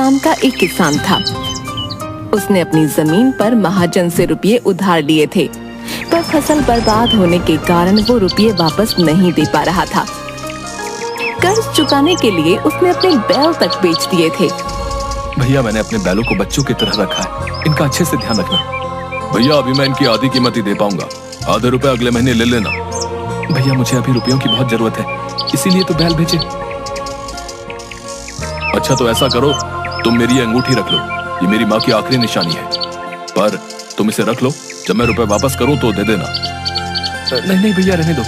नाम का एक किसान था। उसने अपनी जमीन पर महाजन से रुपये उधार लिए थे, पर फसल बर्बाद होने के कारण वो रुपये वापस नहीं दे पा रहा था। कर्ज चुकाने के लिए उसने अपने बैल तक बेच दिए थे। भैया, मैंने अपने बैलों को बच्चों की तरह रखा है, इनका अच्छे से ध्यान रखना। भैया, अभी मैं इनकी आधी कीमत ही दे पाऊंगा, आधे रुपए अगले महीने ले लेना। भैया, मुझे अभी रुपयों की बहुत जरूरत है, इसीलिए तो बैल बेचे। अच्छा, तो ऐसा करो, तुम मेरी ये अंगूठी रख लो, ये मेरी माँ की आखिरी निशानी है, पर तुम इसे रख लो, जब मैं रुपए वापस करूं तो दे देना। नहीं नहीं भैया, रहने दो,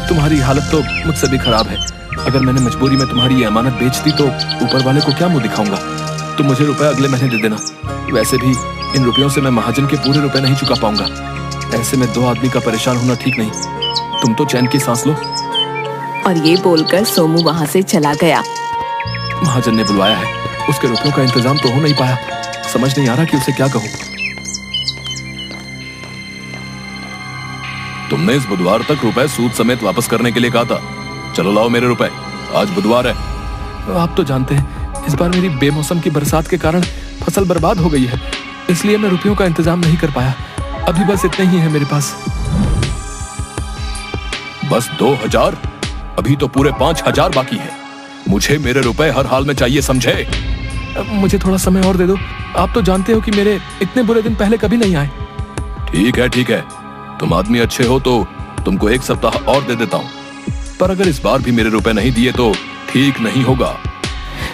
तुम्हारी हालत तो मुझसे भी खराब है। अगर मैंने मजबूरी में तुम्हारी ये अमानत बेच दी तो ऊपर वाले को क्या मुंह दिखाऊंगा। तुम मुझे रुपए अगले महीने दे देना। वैसे भी इन रुपयों से मैं महाजन के पूरे रुपए नहीं चुका पाऊंगा। ऐसे में दो आदमी का परेशान होना ठीक नहीं। तुम तो चैन की सांस लो। और ये बोलकर सोमू वहाँ से चला गया। महाजन ने बुलवाया है, उसके रुपयों का इंतजाम तो हो नहीं पाया। समझ नहीं आ रहा कि उसे क्या कहूँ। तुमने इस बुधवार तक रुपए सूद समेत वापस करने के लिए कहा था। चलो लाओ मेरे रुपए, आज बुधवार है। आप तो जानते हैं, इस बार मेरी बेमौसम की बरसात के कारण फसल बर्बाद हो गई है, इसलिए मैं रुपयों का इंतजाम नहीं कर पाया। अभी बस इतना ही है मेरे पास। बस 2000? अभी तो पूरे 5000 बाकी है। मुझे मेरे रुपए हर हाल में चाहिए, समझे? मुझे थोड़ा समय और दे दो। आप तो जानते हो कि मेरे इतने बुरे दिन पहले कभी नहीं आए। ठीक है, तुम आदमी अच्छे हो तो तुमको 1 सप्ताह और दे देता हूँ, पर अगर इस बार भी मेरे रुपए नहीं दिए तो ठीक नहीं होगा।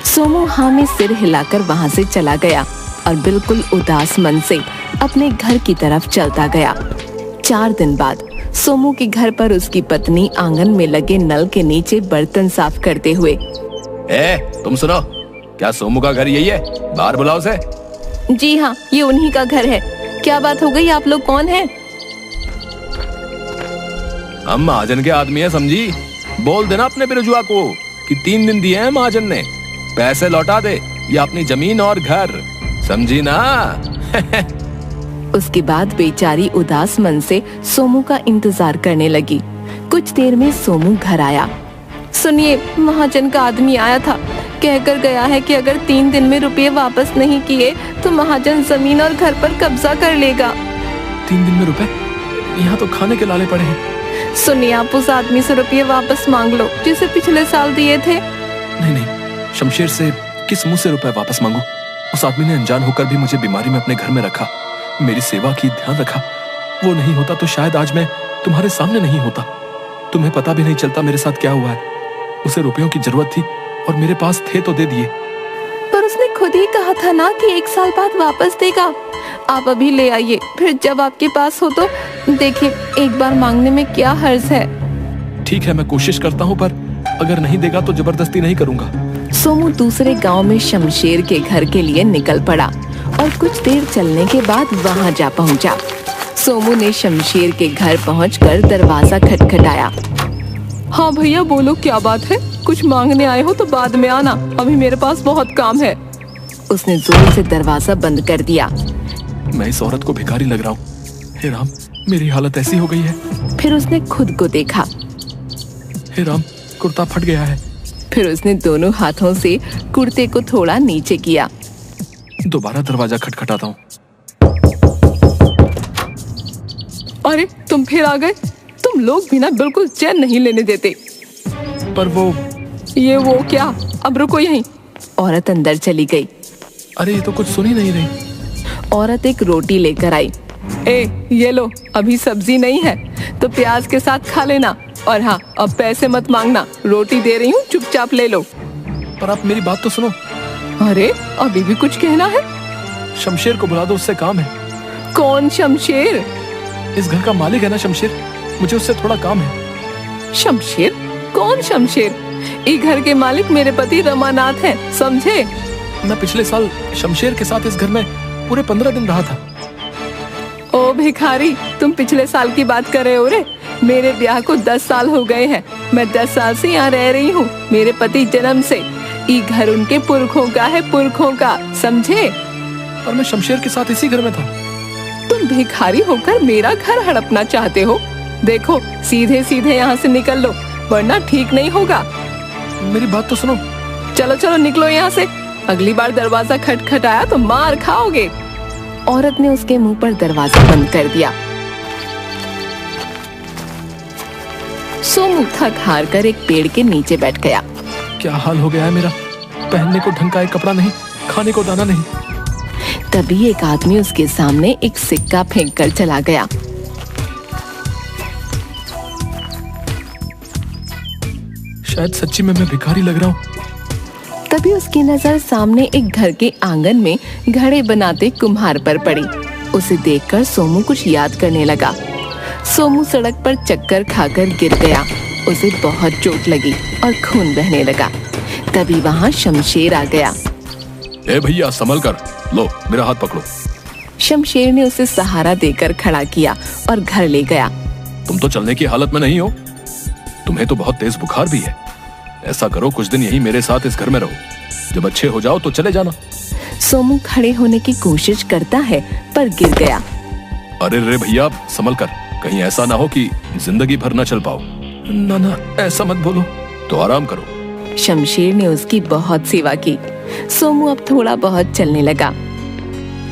सोमू हाँ में सिर हिलाकर वहाँ से चला गया और बिल्कुल उदास मन से अपने घर की तरफ चलता गया। 4 दिन बाद सोमू के घर पर उसकी पत्नी आंगन में लगे नल के नीचे बर्तन साफ करते हुए। तुम सुनो, क्या सोमू का घर यही है? बाहर बुलाओ से। जी हाँ, ये उन्हीं का घर है। क्या बात हो गई? आप लोग कौन हैं? हम महाजन के आदमी हैं, समझी? बोल देना अपने बिरजुआ को कि 3 दिन दिए हैं महाजन ने, पैसे लौटा दे या अपनी जमीन और घर, समझी ना? उसके बाद बेचारी उदास मन से सोमू का इंतजार करने लगी। कुछ देर में सोमू घर आया। सुनिए, महाजन का आदमी आया था, कहकर गया है कि अगर 3 दिन में रुपये वापस नहीं किए तो महाजन जमीन और घर पर कब्जा कर लेगा। 3 दिन में रुपए? यहाँ तो खाने के लाले पड़े हैं। सुनिए, आप उस आदमी से रुपये वापस मांग लो जिसे पिछले साल दिए थे। नहीं, शमशेर से किस मुंह से रुपए वापस मांगू? उस आदमी ने अनजान होकर भी मुझे बीमारी में अपने घर में रखा, मेरी सेवा की, ध्यान रखा। वो नहीं होता तो शायद आज मैं तुम्हारे सामने नहीं होता। तुम्हें पता भी नहीं चलता मेरे साथ क्या हुआ है। उसे रुपयों की जरूरत थी और मेरे पास थे तो दे दिए। पर उसने खुद ही कहा था ना कि 1 साल बाद वापस देगा। आप अभी ले आइए, फिर जब आपके पास हो तो देखिए, एक बार मांगने में क्या हर्ज है। ठीक है, मैं कोशिश करता हूँ, पर अगर नहीं देगा तो जबरदस्ती नहीं करूँगा। सोमू दूसरे गांव में शमशेर के घर के लिए निकल पड़ा और कुछ देर चलने के बाद वहां जा पहुंचा। सोमू ने शमशेर के घर पहुंचकर दरवाजा खटखटाया। हाँ भैया, बोलो, क्या बात है? कुछ मांगने आए हो तो बाद में आना, अभी मेरे पास बहुत काम है। उसने जोर से दरवाजा बंद कर दिया। मैं इस औरत को भिखारी लग रहा हूँ। हे राम, मेरी हालत ऐसी हो गई है। फिर उसने खुद को देखा। हे राम, कुर्ता फट गया है। फिर उसने दोनों हाथों से कुर्ते को थोड़ा नीचे किया। दोबारा दरवाजा खटखटाता हूँ। अरे, तुम फिर आ गए। तुम लोग भी ना बिल्कुल चैन नहीं लेने देते। पर वो क्या? अब रुको यहीं। औरत अंदर चली गई। अरे, ये तो कुछ सुन ही नहीं रही। औरत एक रोटी लेकर आई। ये लो, अभी सब्जी नहीं है तो प्याज के साथ खा लेना, और हाँ, अब पैसे मत मांगना, रोटी दे रही हूँ, चुपचाप ले लो। पर आप मेरी बात तो सुनो। अरे, अभी भी कुछ कहना है? शमशेर को बुला दो, उससे काम है। कौन शमशेर? इस घर का मालिक है ना शमशेर, मुझे उससे थोड़ा काम है। शमशेर? कौन शमशेर? इस घर के मालिक मेरे पति रमानाथ हैं, समझे? मैं पिछले साल शमशेर के साथ इस घर में पूरे 15 दिन रहा था। ओ भिखारी, तुम पिछले साल की बात कर रहे हो रे? मेरे ब्याह को 10 साल हो गए हैं। मैं 10 साल से यहाँ रह रही हूँ। मेरे पति जन्म से। ये घर उनके पुरखों का है, पुरखों का, समझे? पर मैं शमशेर के साथ इसी घर में था। तुम भिखारी होकर मेरा घर हड़पना चाहते हो? देखो, सीधे सीधे यहाँ से निकल लो, वरना ठीक नहीं होगा। मेरी बात तो सुनो। चलो चलो, निकलो यहाँ से। अगली बार दरवाजा खटखटाया तो मार खाओगे। औरत ने उसके मुंह पर दरवाजा बंद कर दिया। सोमू थक हार कर एक पेड़ के नीचे बैठ गया। क्या हाल हो गया है मेरा, पहनने को ढंग का एक कपड़ा नहीं, खाने को दाना नहीं। तभी एक आदमी उसके सामने एक सिक्का फेंक कर चला गया। शायद सच्ची में मैं भिखारी लग रहा हूँ। तभी उसकी नजर सामने एक घर के आंगन में घड़े बनाते कुम्हार पर पड़ी। उसे देखकर सोमू कुछ याद करने लगा। सोमू सड़क पर चक्कर खाकर गिर गया। उसे बहुत चोट लगी और खून बहने लगा। तभी वहाँ शमशेर आ गया। ए भैया संभल कर, लो मेरा हाथ पकड़ो। शमशेर ने उसे सहारा देकर खड़ा किया और घर ले गया। तुम तो चलने की हालत में नहीं हो, तुम्हें तो बहुत तेज बुखार भी है। ऐसा करो, कुछ दिन यहीं मेरे साथ इस घर में रहो, जब अच्छे हो जाओ तो चले जाना। सोमू खड़े होने की कोशिश करता है पर गिर गया। अरे रे भैया संभल कर, कहीं ऐसा ना हो कि जिंदगी भर न चल पाओ। ना ना ऐसा मत बोलो, तो आराम करो। शमशेर ने उसकी बहुत सेवा की। सोमू अब थोड़ा बहुत चलने लगा।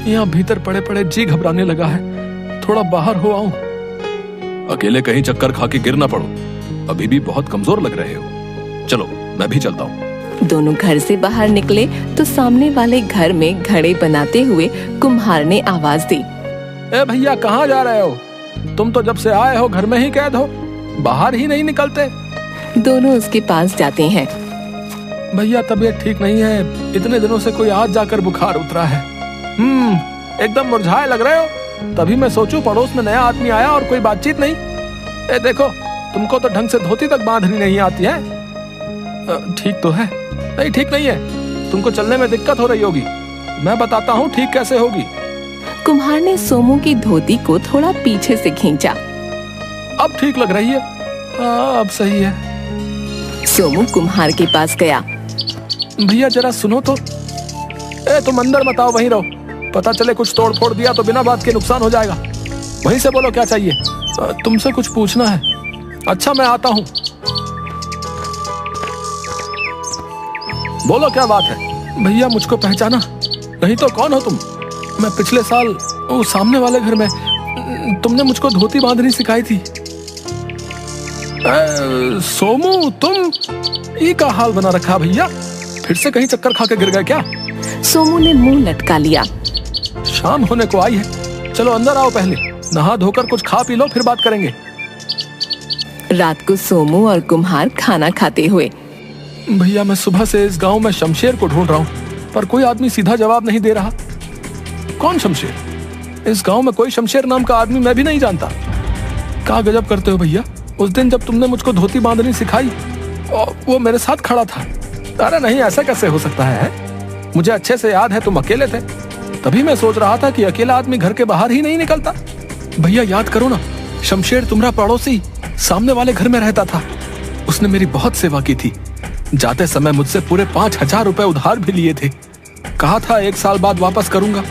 यहाँ भीतर पड़े पड़े जी घबराने लगा है, थोड़ा बाहर हो आऊं। अकेले कहीं चक्कर खा के गिर ना पड़ो, अभी भी बहुत कमजोर लग रहे हो। चलो मैं भी चलता हूँ। दोनों घर से बाहर निकले तो सामने वाले घर में घड़े बनाते हुए कुम्हार ने आवाज दी। ए भैया कहाँ जा रहे हो? तुम तो जब से आए हो घर में ही कैद हो, बाहर ही नहीं निकलते। दोनों उसके पास जाते हैं। भैया तबीयत ठीक नहीं है, इतने दिनों से कोई आज जाकर बुखार उतरा है। एकदम मुरझाए लग रहे हो। तभी मैं सोचूं पड़ोस में नया आदमी आया और कोई बातचीत नहीं। ए देखो, तुमको तो ढंग से धोती तक बांधनी नहीं आती है। ठीक तो है? नहीं ठीक नहीं है, तुमको चलने में दिक्कत हो रही होगी। मैं बताता हूँ ठीक कैसे होगी। कुम्हार ने सोमू की धोती को थोड़ा पीछे से खींचा। अब ठीक लग रही है। हाँ अब सही है। सोमू कुम्हार के पास गया। भैया जरा सुनो तो। तुम अंदर मत आओ, वहीं रहो। पता चले कुछ तोड़ फोड़ दिया तो बिना बात के नुकसान हो जाएगा। वहीं से बोलो क्या चाहिए। तुमसे कुछ पूछना है। अच्छा मैं आता हूँ। बोलो क्या बात है। भैया मुझको पहचाना नहीं तो कौन हो तुम? मैं पिछले साल वो सामने वाले घर में तुमने मुझको धोती बांधनी सिखाई थी। सोमू तुम ये का हाल बना रखा भैया, फिर से कहीं चक्कर खा के गिर गए क्या? सोमू ने मुंह लटका लिया। शाम होने को आई है, चलो अंदर आओ, पहले नहा धोकर कुछ खा पी लो फिर बात करेंगे। रात को सोमू और कुम्हार खाना खाते हुए। भैया मैं सुबह से इस गांव में शमशेर को ढूंढ रहा हूँ, पर कोई आदमी सीधा जवाब नहीं दे रहा। कौन शमशेर? इस गांव में कोई शमशेर नाम का आदमी मैं भी नहीं जानता। क्या गजब करते हो भैया, उस दिन जब तुमने मुझको धोती बांधनी सिखाई वो मेरे साथ खड़ा था। अरे नहीं, ऐसा कैसे हो सकता है? मुझे अच्छे से याद है तुम अकेले थे, तभी मैं सोच रहा था कि अकेला आदमी घर के बाहर ही नहीं निकलता। भैया याद करो ना, शमशेर तुम्हारा पड़ोसी सामने वाले घर में रहता था। उसने मेरी बहुत सेवा की थी। जाते समय मुझसे पूरे 5,000 रुपए उधार भी लिए थे। कहा था 1 साल बाद वापस करूंगा।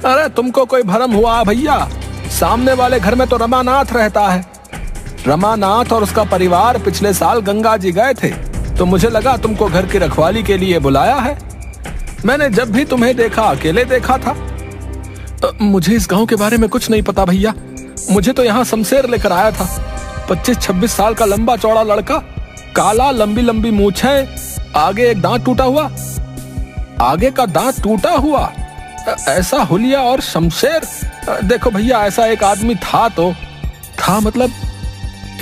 अरे तुमको कोई भ्रम हुआ भैया, सामने वाले घर में तो रमानाथ रहता है। रमानाथ और उसका परिवार पिछले साल गंगा जी गए थे, तो मुझे लगा तुमको घर की रखवाली के लिए बुलाया है। मैंने जब भी तुम्हें देखा अकेले देखा था। मुझे इस गांव के बारे में कुछ नहीं पता भैया। मुझे तो यहाँ शमशेर लेकर आया था। 25-26 साल का लंबा चौड़ा लड़का, काला, लंबी लंबी मूछें, आगे एक दांत टूटा हुआ, आगे का दांत टूटा हुआ, ऐसा हुलिया और शमशेर। देखो भैया ऐसा एक आदमी था तो था, मतलब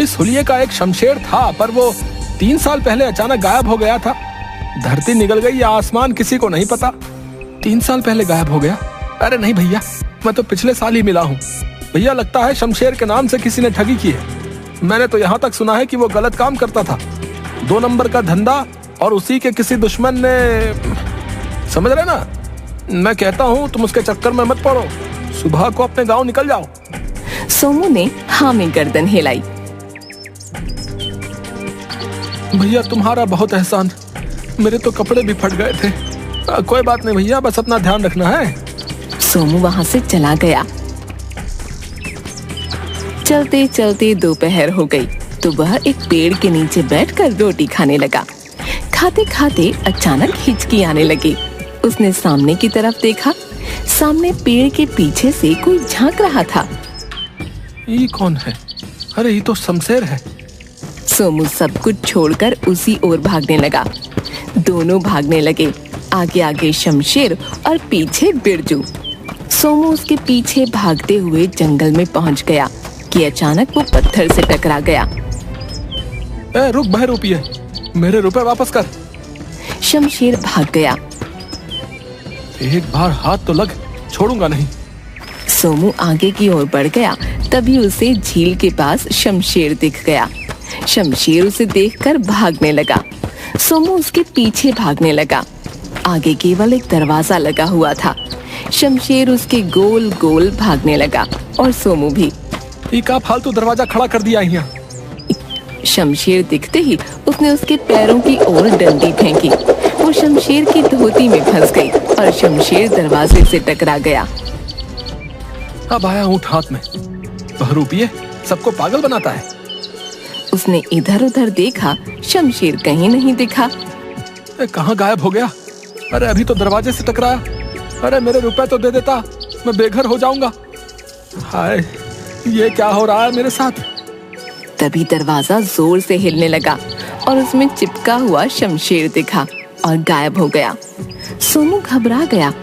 इस हुलिये का एक शमशेर था, पर वो 3 साल पहले अचानक गायब हो गया था। धरती निगल गई या आसमान किसी को नहीं पता। 3 साल पहले गायब हो गया। अरे नहीं भैया, मैं तो पिछले साल ही मिला हूँ। भैया लगता है शमशेर के नाम से किसी ने ठगी की है। मैंने तो यहाँ तक सुना है कि वो गलत काम करता था, 2 नंबर का धंधा, और उसी के किसी दुश्मन ने, समझ रहे ना? मैं कहता हूँ तुम उसके चक्कर में मत पड़ो, सुबह को अपने गांव निकल जाओ। सोमू ने हाँ में गर्दन हिलाई। भैया तुम्हारा बहुत एहसान, मेरे तो कपड़े भी फट गए थे। कोई बात नहीं भैया, बस अपना ध्यान रखना है। सोमू वहां से चला गया। चलते चलते दोपहर हो गई तो वह एक पेड़ के नीचे बैठकर रोटी खाने लगा। खाते खाते अचानक हिचकी आने लगी। उसने सामने की तरफ देखा। सामने पेड़ के पीछे से कोई झांक रहा था। ये कौन है? अरे ये तो शमशेर है। सोमू सब कुछ छोड़कर उसी ओर भागने लगा। दोनों भागने लगे, आगे आगे शमशेर और पीछे बिरजू। सोमू उसके पीछे भागते हुए जंगल में पहुंच गया कि अचानक वो पत्थर से टकरा गया। रुक बहरूपिये, मेरे रुपए वापस कर। शमशेर भाग गया। एक बार हाथ तो लग, छोड़ूंगा नहीं। सोमू आगे की ओर बढ़ गया, तभी उसे झील के पास शमशेर दिख गया। शमशेर उसे देखकर भागने लगा। सोमू उसके पीछे भागने लगा। आगे केवल एक दरवाजा लगा हुआ था। शमशेर उसके गोल गोल भागने लगा और सोमू भी। का फालतू दरवाजा खड़ा कर दिया यहाँ। शमशेर दिखते ही उसने उसके पैरों की ओर डंडी फेंकी। वो शमशेर की धोती में फंस गई और शमशेर दरवाजे से टकरा गया। अब आया ऊँट हाथ में। बहरूपिये सबको पागल बनाता है। उसने इधर उधर देखा, शमशेर कहीं नहीं दिखा। कहाँ गायब हो गया? अरे अभी तो दरवाजे से टकराया। अरे मेरे रुपए तो दे देता, मैं बेघर हो जाऊंगा। हाय, ये क्या हो रहा है मेरे साथ? तभी दरवाजा जोर से हिलने लगा और उसमें चिपका हुआ शमशेर दिखा और गायब हो गया। सोमू घबरा गया।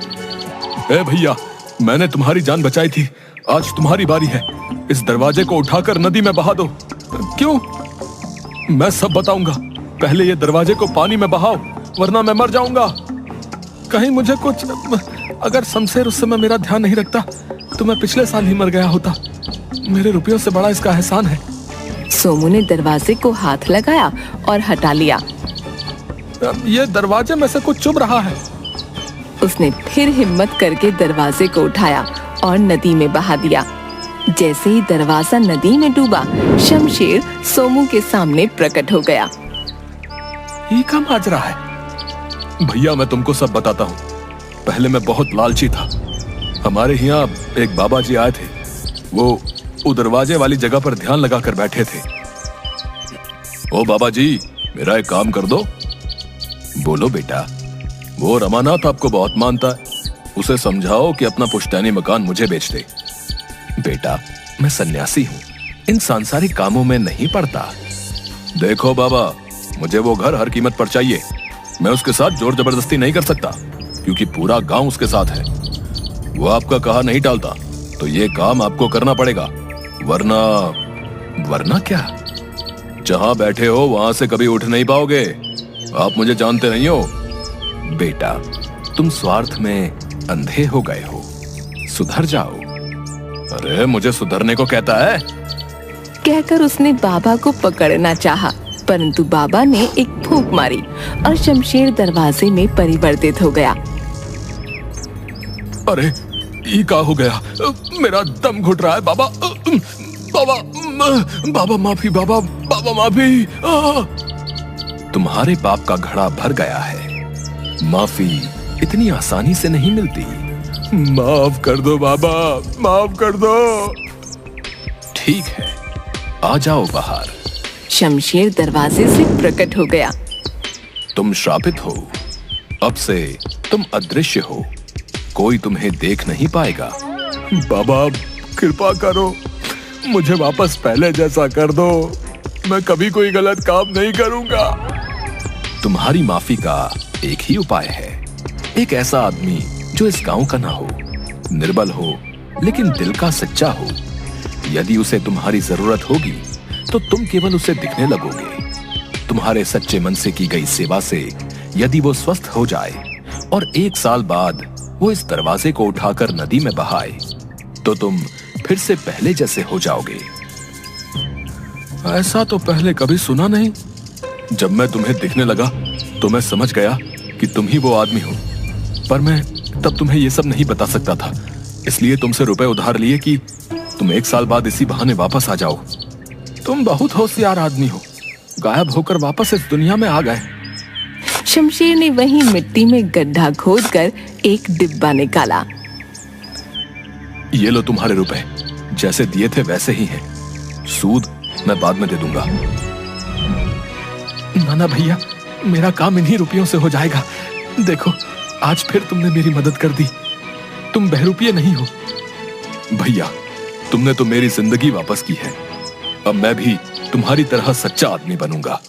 ए भैया, मैंने तुम्हारी जान बचाई थी, आज तुम्हारी बारी है। इस दरवाजे को उठाकर नदी में बहा दो। क्यों? मैं सब बताऊंगा। पहले ये दरवाजे को पानी में बहाओ, वरना मैं मर जाऊंगा। कहीं मुझे कुछ, अगर शमशेर उस समय मेरा ध्यान नहीं रखता तो मैं पिछले साल ही मर गया होता। मेरे रुपयों से बड़ा इसका एहसान है। सोमू ने दरवाजे को हाथ लगाया और हटा लिया। ये दरवाजे में से कुछ चुभ रहा है। उसने फिर हिम्मत करके दरवाजे को उठाया और नदी में बहा दिया। जैसे ही दरवाजा नदी में डूबा, शमशेर सोमू के सामने प्रकट हो गया। ये क्या माजरा है? भैया मैं तुमको सब बताता हूँ। पहले मैं बहुत लालची था। हमारे यहाँ एक बाबा जी आए थे। वो दरवाजे वाली जगह पर ध्यान लगाकर बैठे थे। ओ बाबा जी, मेरा एक काम कर दो। बोलो बेटा। वो रमानाथ आपको बहुत मानता है, उसे समझाओ कि अपना पुश्तैनी मकान मुझे बेच दे। बेटा, मैं सन्यासी हूँ, इन सांसारिक कामों में नहीं पड़ता। देखो बाबा, मुझे वो घर हर कीमत पर चाहिए। मैं उसके साथ जोर जबरदस्ती नहीं कर सकता, क्योंकि पूरा गांव उसके साथ है। वो आपका कहा नहीं टालता, तो ये काम आपको करना पड़ेगा, वरना क्या? जहां बैठे हो वहां से कभी उठ नहीं पाओगे। आप मुझे जानते नहीं हो। बेटा, तुम स्वार्थ में अंधे हो गए हो, सुधर जाओ। अरे मुझे सुधरने को कहता है? कहकर उसने बाबा को पकड़ना चाहा, परंतु बाबा ने एक फूंक मारी और शमशेर दरवाजे में परिवर्तित हो गया। अरे ये क्या हो गया? मेरा दम घुट रहा है। बाबा, बाबा माफी, बाबा माफी। तुम्हारे पाप का घड़ा भर गया है। माफी इतनी आसानी से नहीं मिलती। माफ कर दो बाबा, माफ कर दो। ठीक है, आ जाओ बाहर। शमशेर दरवाजे से प्रकट हो गया। तुम श्रापित हो, अब से तुम अदृश्य हो, कोई तुम्हें देख नहीं पाएगा। बाबा कृपा करो, मुझे वापस पहले जैसा कर दो। मैं कभी कोई गलत काम नहीं करूंगा। तुम्हारी माफी का एक ही उपाय है। एक ऐसा आदमी जो इस गांव का ना हो, निर्बल हो, लेकिन दिल का सच्चा हो। यदि उसे तुम्हारी जरूरत होगी तो तुम केवल उसे दिखने लगोगे। तुम्हारे सच्चे मन से की गई सेवा से यदि वो स्वस्थ हो जाए और 1 साल बाद वो इस दरवाजे को उठाकर नदी में बहाए, तो तुम फिर से पहले जैसे हो जाओगे। ऐसा तो पहले कभी सुना नहीं। जब मैं तुम्हें दिखने लगा तो मैं समझ गया कि तुम ही वो आदमी हो, पर मैं तब तुम्हें ये सब नहीं बता सकता था। इसलिए तुमसे रुपए उधार लिए कि तुम 1 साल बाद इसी बहाने वापस आ जाओ। तुम बहुत होशियार आदमी हो, गायब होकर वापस इस दुनिया में आ गए। शमशेर ने वहीं मिट्टी में गड्ढा खोदकर एक डिब्बा निकाला। ये लो तुम्हारे रुपए, जैसे दिए थे वैसे ही हैं। सूद मैं बाद में दे दूंगा। ना भैया, मेरा काम इन्हीं रुपयों से हो जाएगा। देखो आज फिर तुमने मेरी मदद कर दी। तुम बहरूपिये नहीं हो भैया, तुमने तो मेरी जिंदगी वापस की है। अब मैं भी तुम्हारी तरह सच्चा आदमी बनूंगा।